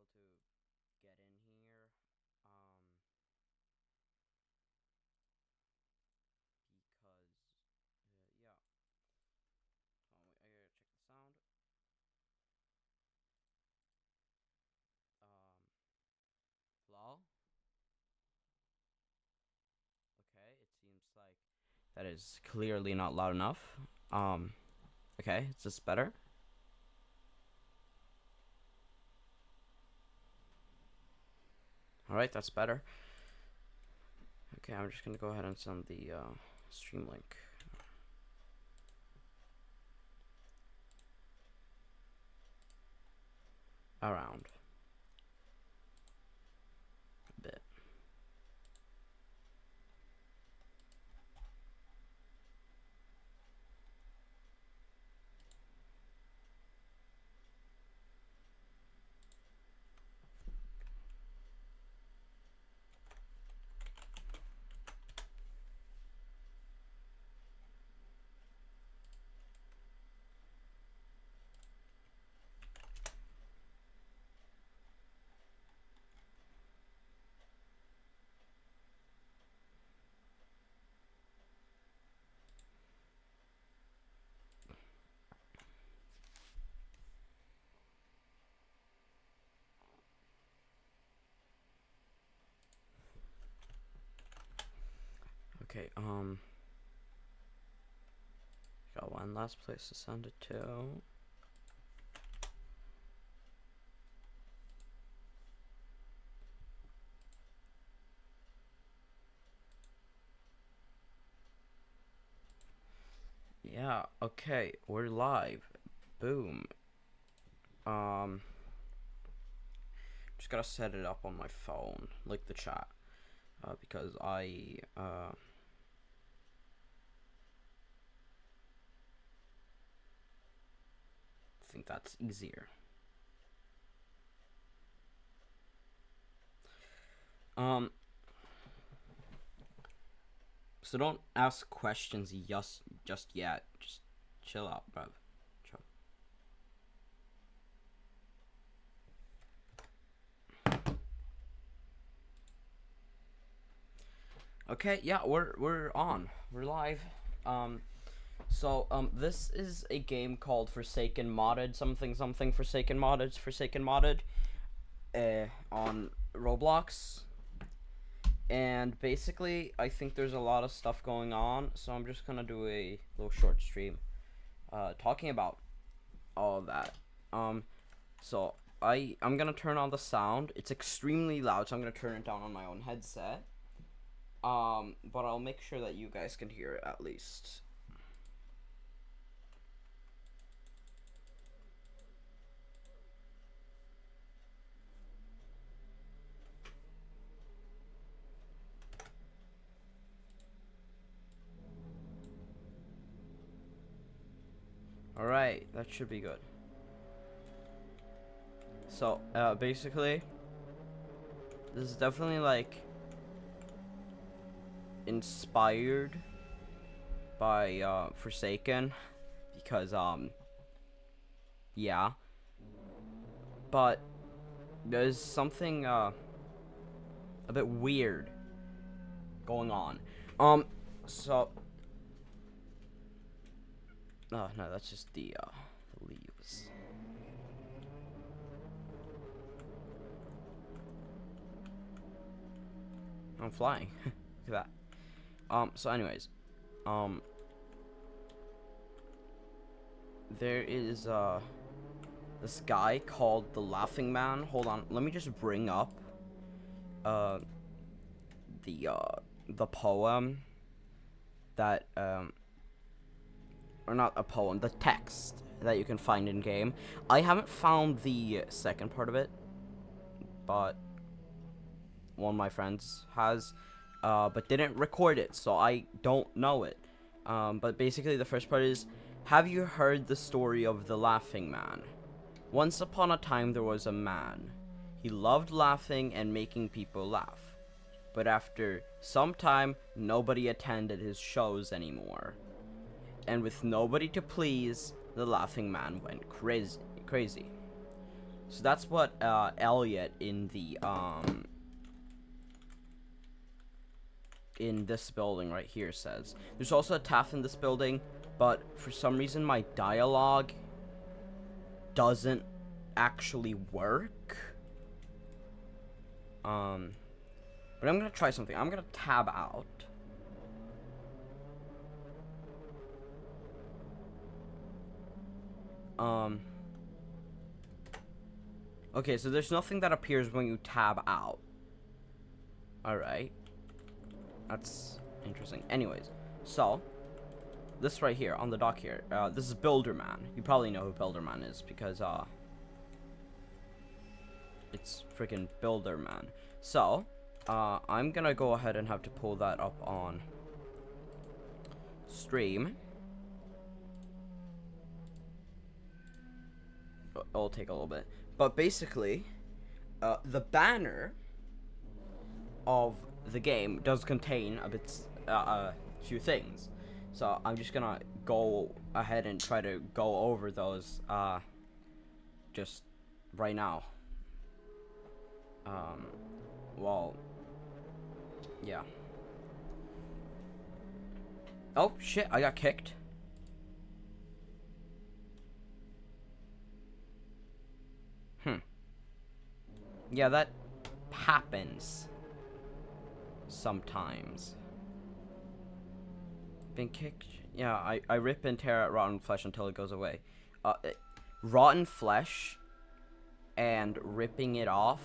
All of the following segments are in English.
able to get in here. Because yeah. I gotta check the sound. Hello. Okay, it seems like that is clearly not loud enough. Um, okay, is this better? All right, that's better. Okay, I'm just gonna go ahead and send the stream link around a bit. Okay, got one last place to send it to. Yeah, okay, we're live. Boom. Um, just gotta set it up on my phone, like the chat, because I think that's easier. So don't ask questions just yet. Just chill out, bruv. Chill. Okay, yeah, we're on. We're live. This is a game called Forsaken Modded, something Forsaken Modded, on Roblox. And basically, I think there's a lot of stuff going on, so I'm just gonna do a little short stream, talking about all of that. So I'm gonna turn on the sound. It's extremely loud, so I'm gonna turn it down on my own headset. But I'll make sure that you guys can hear it at least. Alright, that should be good. So, basically, this is definitely, like, inspired by, Forsaken, because, yeah. But, there's something, a bit weird going on. So... Oh, no, that's just the leaves. I'm flying. Look at that. So anyways, there is, this guy called the Laughing Man. Hold on, let me just bring up, uh, the poem that, or not a poem, the text that you can find in game. I haven't found the second part of it, but one of my friends has, but didn't record it, so I don't know it. But basically the first part is, have you heard the story of the Laughing Man? Once upon a time there was a man. He loved laughing and making people laugh. But after some time, nobody attended his shows anymore. And with nobody to please, the Laughing Man went crazy. So that's what Elliot in the in this building right here says. There's also a Taff in this building, but for some reason my dialogue doesn't actually work. But I'm gonna try something. I'm gonna tab out. Okay, so there's nothing that appears when you tab out. Alright. That's interesting. Anyways, so this right here on the dock here, this is Builderman. You probably know who Builderman is because it's freaking Builderman. So I'm gonna go ahead and have to pull that up on stream. It'll take a little bit, but basically the banner of the game does contain a few things, so I'm just gonna go ahead and try to go over those just right now. Well, yeah. Oh shit, I got kicked. Yeah, that happens sometimes. Been kicked? Yeah, I rip and tear at rotten flesh until it goes away. Rotten flesh and ripping it off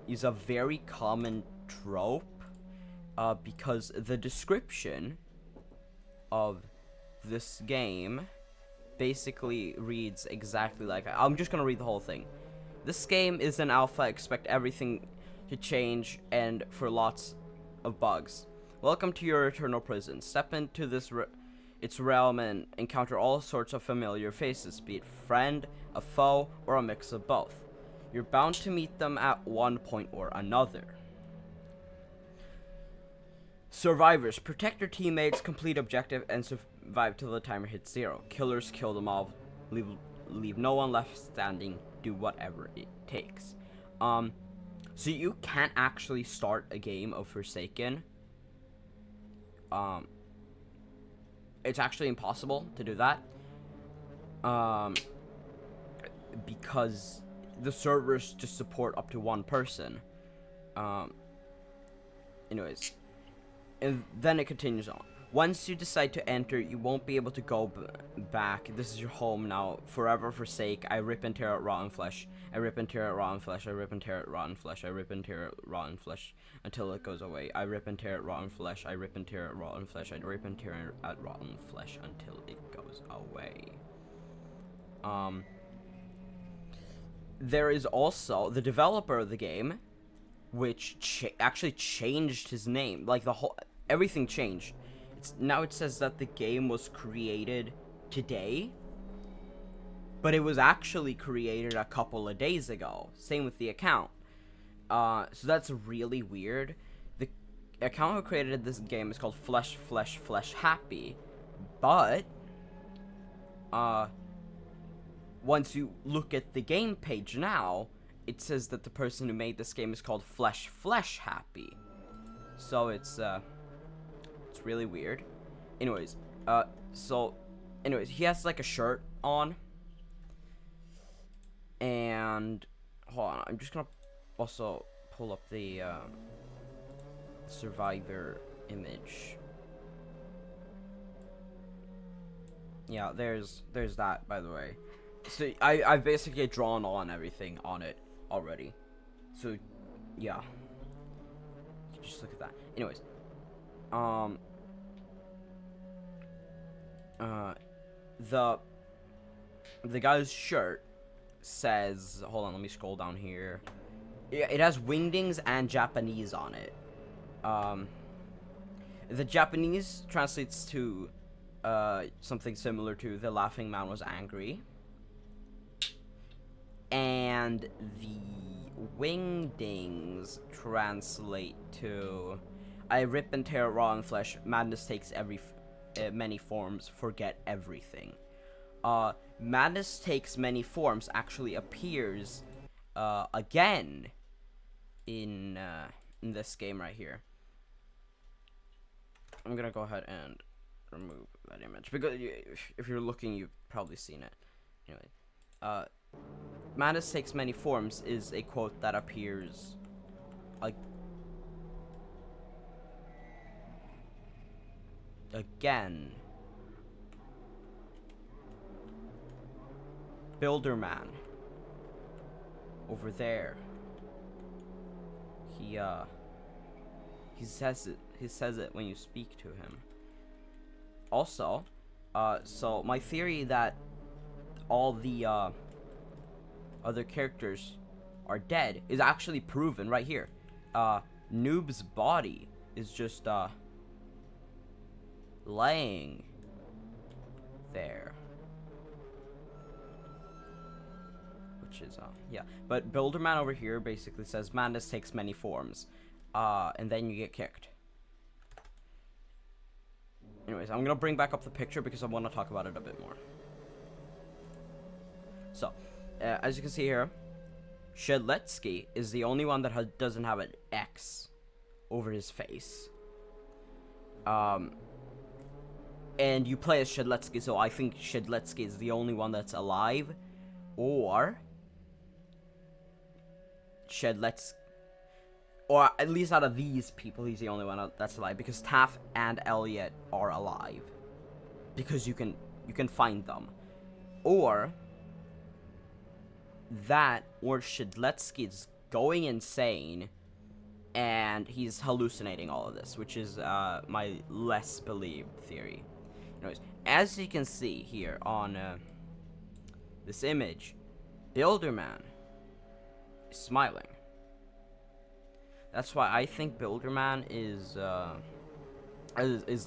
is a very common trope because the description of this game basically reads exactly like I'm just gonna read the whole thing. This game is an alpha. Expect everything to change and for lots of bugs. Welcome to your eternal prison. Step into this its realm and encounter all sorts of familiar faces, be it friend, a foe, or a mix of both. You're bound to meet them at one point or another. Survivors, protect your teammates, complete objective, and survive till the timer hits 0. Killers, kill them all. Leave no one left standing. Do whatever it takes. So you can't actually start a game of Forsaken. It's actually impossible to do that. Because the servers just support up to one person. Anyways. And then it continues on. Once you decide to enter, you won't be able to go back. This is your home now. Forever forsake. I rip and tear at rotten flesh. I rip and tear at rotten flesh. I rip and tear at rotten flesh. I rip and tear at rotten flesh until it goes away. I rip and tear at rotten flesh. I rip and tear at rotten flesh. I rip and tear at rotten flesh until it goes away. There is also the developer of the game, which actually changed his name. Like everything changed. Now it says that the game was created today, but it was actually created a couple of days ago. Same with the account. So that's really weird. The account who created this game is called Flesh Happy, but once you look at the game page now, it says that the person who made this game is called Flesh Happy. So it's really weird. Anyways, he has like a shirt on. And hold on, I'm just gonna also pull up the survivor image. Yeah, there's that, by the way. So I've basically drawn on everything on it already. So yeah. Just look at that. Anyways. The guy's shirt says, hold on, let me scroll down here. It has wingdings and Japanese on it. The Japanese translates to something similar to "the laughing man was angry," and the wingdings translate to "I rip and tear raw and flesh. Madness takes many forms. Forget everything." Madness Takes Many Forms actually appears again in this game right here. I'm gonna go ahead and remove that image because if you're looking, you've probably seen it. Anyway, Madness Takes Many Forms is a quote that appears again. Builderman over there. He says it when you speak to him. Also, so my theory that all the other characters are dead is actually proven right here. Noob's body is just laying there. Which is yeah. But Builderman over here basically says madness takes many forms. And then you get kicked. Anyways, I'm gonna bring back up the picture because I want to talk about it a bit more. So, as you can see here, Shedletsky is the only one that doesn't have an X over his face. And you play as Shedletsky, so I think Shedletsky is the only one that's alive. Or Shedletsky, or at least out of these people, he's the only one that's alive, because Taff and Elliot are alive, because you can find them. Or that, or Shedletsky's going insane and he's hallucinating all of this, which is my less believed theory. Anyways, as you can see here on this image, Builderman is smiling. That's why I think Builderman is the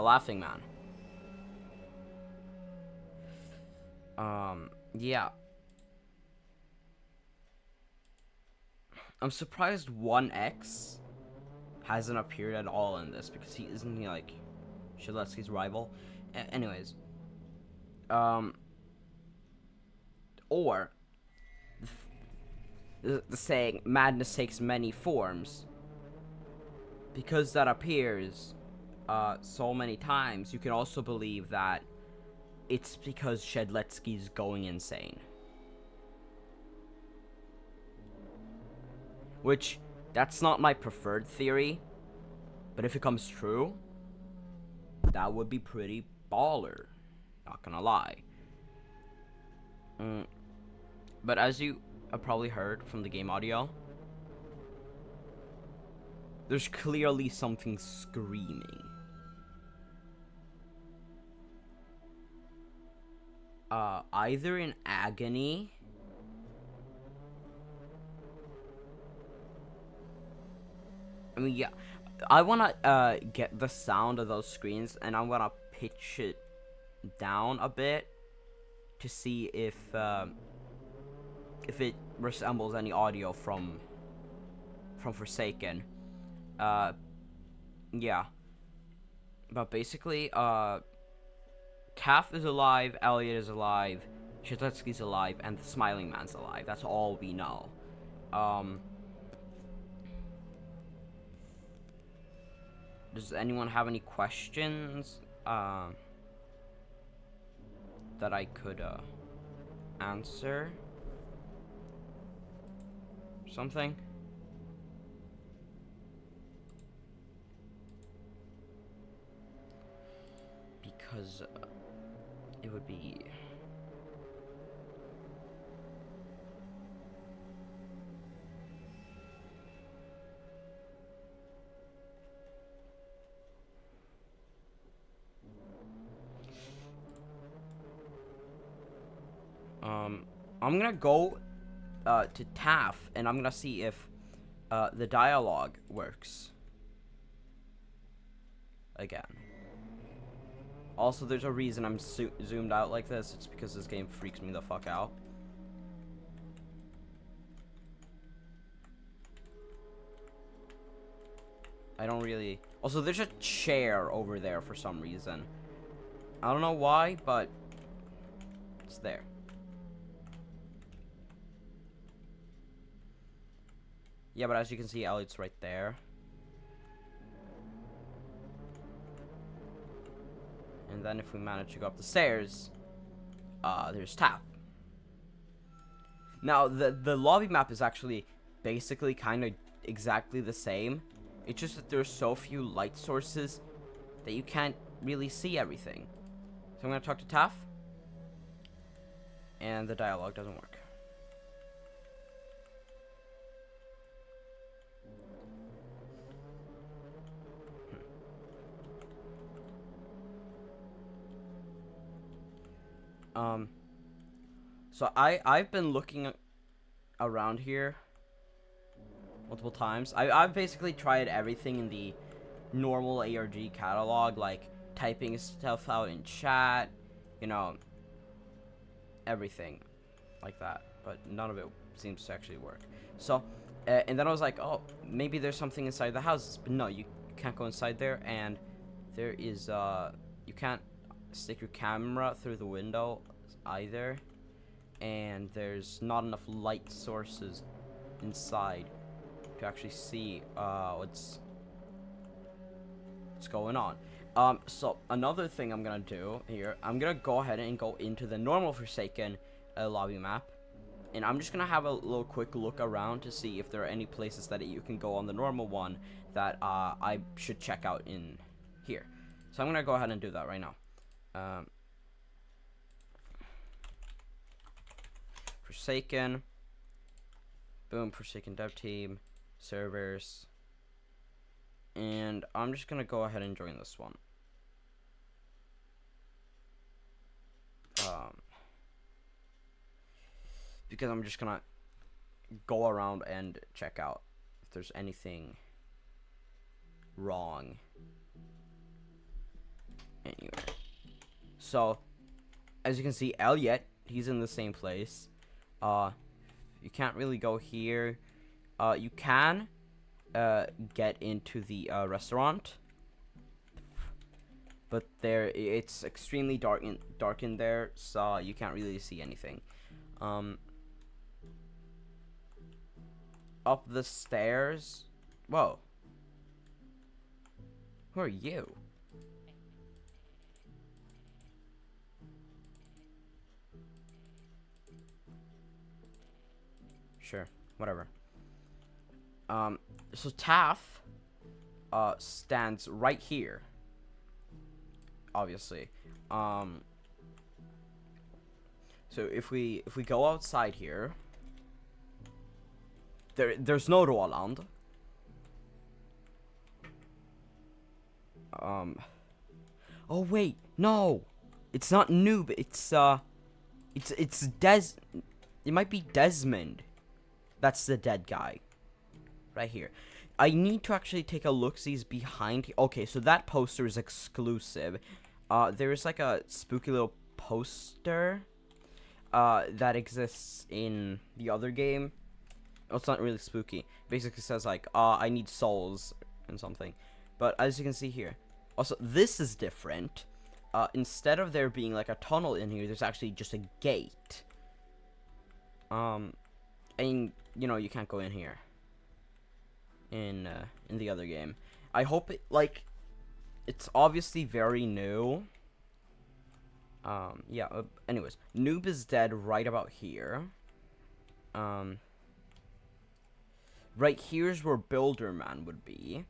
laughing man. Yeah. I'm surprised 1X hasn't appeared at all in this, because isn't he like Shedletsky's rival? Anyways, or the saying madness takes many forms, because that appears so many times, you can also believe that it's because Shedletsky's going insane. Which, that's not my preferred theory, but if it comes true, that would be pretty baller, not gonna lie. But as you have probably heard from the game audio, there's clearly something screaming. Either in agony, I mean, yeah, I wanna get the sound of those screens, and I'm gonna pitch it down a bit to see if it resembles any audio from Forsaken. Yeah, but basically, Taff is alive, Elliot is alive, Shedletsky's alive, and the Smiling Man's alive. That's all we know. Does anyone have any questions that I could answer? Something? Because it would be... I'm gonna go to Taff, and I'm gonna see if the dialogue works again. Also, there's a reason I'm zoomed out like this. It's because this game freaks me the fuck out. I don't really... Also, there's a chair over there for some reason. I don't know why, but it's there. Yeah, but as you can see, Elliot's right there. And then if we manage to go up the stairs, there's Taff. Now, the lobby map is actually basically kind of exactly the same. It's just that there's so few light sources that you can't really see everything. So I'm going to talk to Taff. And the dialogue doesn't work. So I've been looking around here multiple times. I've basically tried everything in the normal ARG catalog, like typing stuff out in chat, you know, everything like that, but none of it seems to actually work. So, and then I was like, oh, maybe there's something inside the houses, but no, you can't go inside there, and there is, you can't stick your camera through the window either, and there's not enough light sources inside to actually see, what's going on. So another thing I'm gonna do here, I'm gonna go ahead and go into the normal Forsaken lobby map, and I'm just gonna have a little quick look around to see if there are any places that you can go on the normal one that I should check out in here. So I'm gonna go ahead and do that right now. Forsaken, boom, Forsaken dev team, servers, and I'm just gonna go ahead and join this one. Because I'm just gonna go around and check out if there's anything wrong anywhere. So, as you can see, Elliot, he's in the same place. You can't really go here. You can get into the restaurant, but it's extremely dark in there, so you can't really see anything. Up the stairs. Whoa. Who are you? Sure, whatever. So Taff stands right here. Obviously. So if we go outside here, there's no Roland. Oh wait, no, it's not Noob. It's It might be Desmond. That's the dead guy, right here. I need to actually take a look-sees behind. Okay, so that poster is exclusive. There is like a spooky little poster that exists in the other game. Oh, it's not really spooky. Basically says like, I need souls and something. But as you can see here, also this is different. Instead of there being like a tunnel in here, there's actually just a gate. And you know, you can't go in here in the other game. I hope it, like, it's obviously very new. Yeah, anyways, Noob is dead right about here. Right here's where Builderman would be.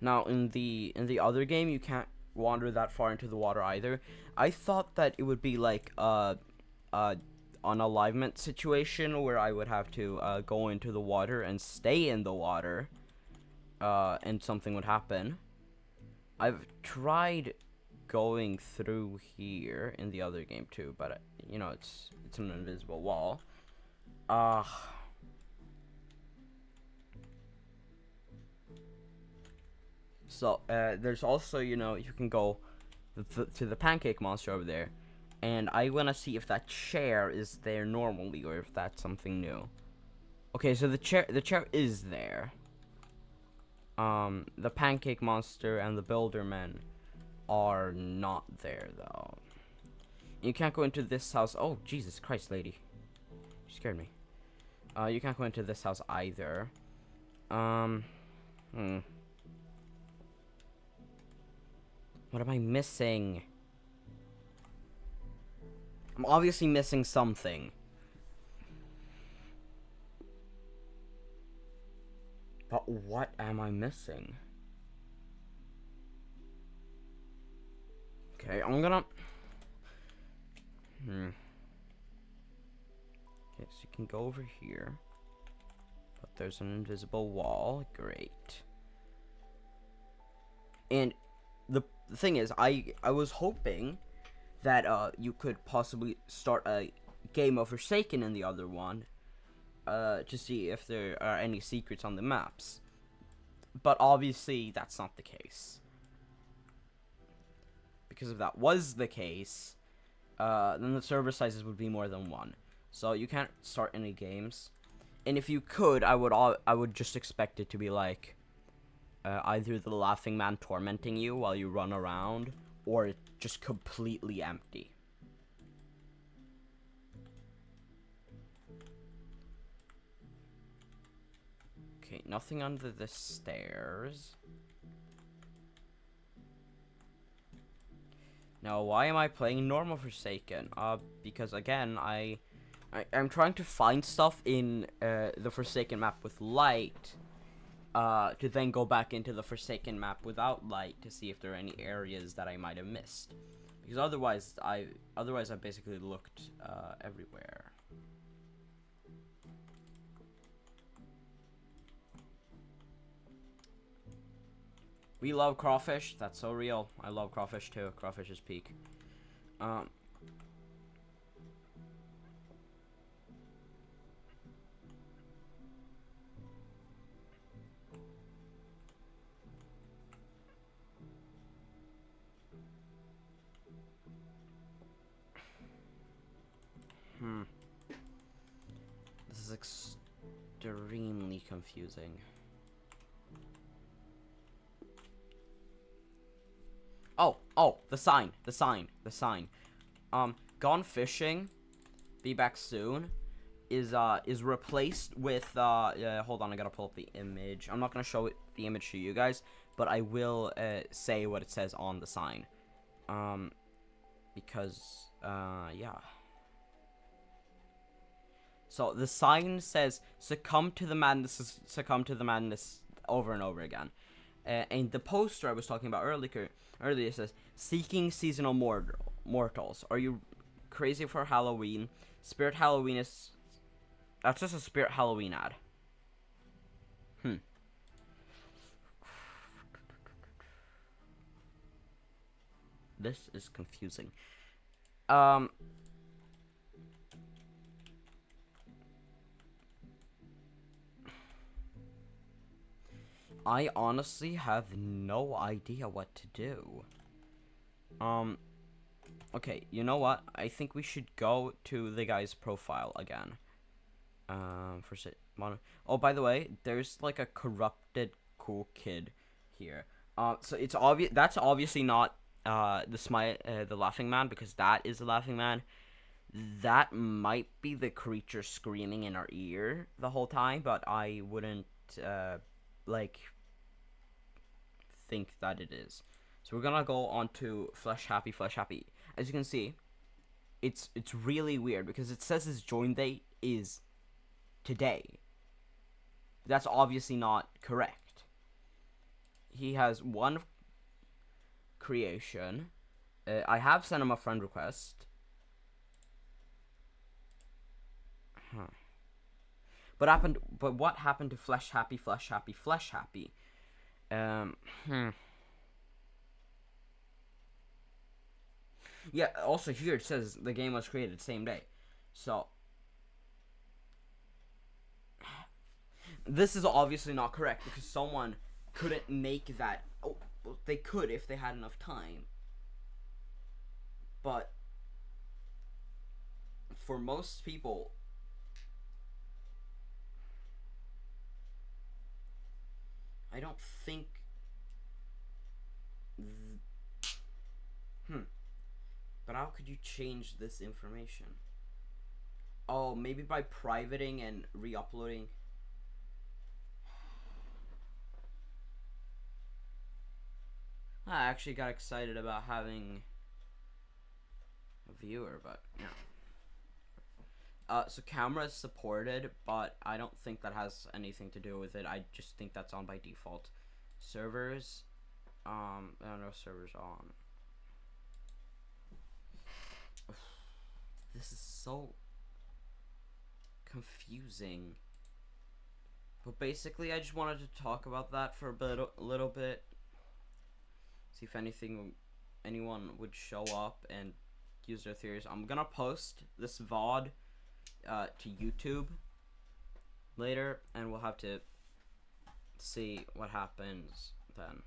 Now in the other game you can't wander that far into the water either. I thought that it would be like an alignment situation where I would have to go into the water and stay in the water, and something would happen. I've tried going through here in the other game too, but you know, it's an invisible wall. So there's also, you know, you can go to the pancake monster over there, and I want to see if that chair is there normally or if that's something new. Okay, so the chair is there. The pancake monster and the Builderman are not there though. You can't go into this house. Oh, Jesus Christ, lady. You scared me. You can't go into this house either. What am I missing? I'm obviously missing something. But what am I missing? Okay, I'm gonna... Okay, so you can go over here. But there's an invisible wall. Great. And the thing is, I was hoping that you could possibly start a game of Forsaken in the other one. To see if there are any secrets on the maps. But obviously, that's not the case. Because if that was the case, then the server sizes would be more than one. So you can't start any games. And if you could, I would just expect it to be like either the Laughing Man tormenting you while you run around, or just completely empty. Okay, nothing under the stairs. Now, why am I playing normal Forsaken? Because again, I'm trying to find stuff in the Forsaken map with light, to then go back into the Forsaken map without light to see if there are any areas that I might have missed. Because otherwise I basically looked everywhere. We love crawfish. That's so real. I love crawfish too. Crawfish is peak. This is extremely confusing. Oh, the sign. Gone fishing, be back soon, is replaced with, hold on, I gotta pull up the image. I'm not gonna show the image to you guys, but I will, say what it says on the sign. Because, yeah. So, the sign says, succumb to the madness, over and over again. And the poster I was talking about earlier says, seeking seasonal mortals. Are you crazy for Halloween? Spirit Halloween is... That's just a Spirit Halloween ad. This is confusing. I honestly have no idea what to do. Okay, you know what? I think we should go to the guy's profile again. Oh, by the way, there's like a corrupted cool kid here. So it's obvious that's obviously not the Laughing Man, because that is the Laughing Man. That might be the creature screaming in our ear the whole time, but I wouldn't like think that it is. So we're gonna go on to Flesh Happy. As you can see, it's really weird because it says his join date is today. That's obviously not correct. He has one creation. I have sent him a friend request. But what happened to Flesh Happy? Yeah, also here it says the game was created same day. So this is obviously not correct because someone couldn't make that. Oh, well, they could if they had enough time. But for most people, I don't think But how could you change this information? Oh, maybe by privating and re-uploading. I actually got excited about having a viewer, but yeah. So camera is supported, but I don't think that has anything to do with it. I just think that's on by default. Servers, I don't know, servers on. This is so confusing. But basically, I just wanted to talk about that for a little bit. See if anyone would show up and use their theories. I'm gonna post this VOD to YouTube later, and we'll have to see what happens then.